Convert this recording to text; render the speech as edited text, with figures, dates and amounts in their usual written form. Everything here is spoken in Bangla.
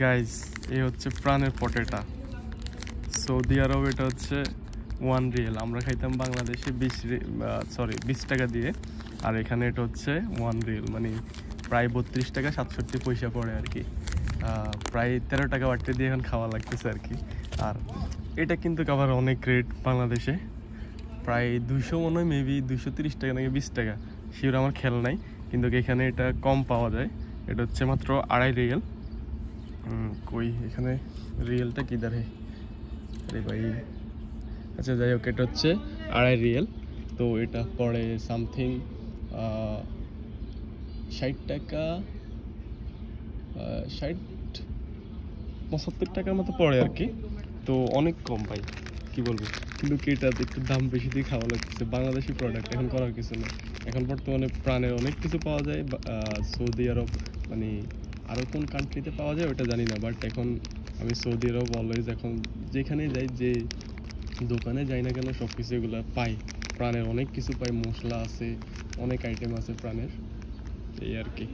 গাইস, এই হচ্ছে প্রাণের পটেটা। সৌদি আরব এটা হচ্ছে 1 রিয়েল। আমরা খাইতাম বাংলাদেশে 20 টাকা দিয়ে, আর এখানে এটা হচ্ছে 1 রিয়েল, মানে প্রায় 32 টাকা 67 পয়সা পড়ে আর কি। প্রায় 13 টাকা বাড়তে দিয়ে এখন খাওয়া লাগতেছে আর কি। আর এটা কিন্তু আবার অনেক রেট বাংলাদেশে, প্রায় 200 মনে হয়, মেবি 230 টাকা নাকি 20 টাকা, শিওর আমার খেয়াল নাই। কিন্তু এখানে এটা কম পাওয়া যায়, এটা হচ্ছে মাত্র 2.5 রিয়েল। কই এখানে রিয়েলটা কিধার হে আরে ভাই। আচ্ছা যাই হোক, এটা হচ্ছে 2.5 রিয়েল। তো এটা পড়ে সামথিং 60 টাকা, 60-75 টাকার মতো পড়ে আর কি। তো অনেক কম ভাই, কি বলবো। কিন্তু এটা একটু দাম বেশি দিয়ে খাওয়া লাগতেছে। বাংলাদেশি প্রোডাক্ট, এখন করার কিছু না। এখন বর্তমানে প্রাণের অনেক কিছু পাওয়া যায় সৌদি আরব, মানে আরও কোন কান্ট্রিতে পাওয়া যায় ওটা জানি না, বাট এখন আমি সৌদি আরব অলওয়েজ, এখন যেখানে যাই, যে দোকানে যাই না কেন, সব কিছু এগুলো পাই। প্রাণের অনেক কিছু পাই, মশলা আছে, অনেক আইটেম আছে প্রাণের, এই আর কি।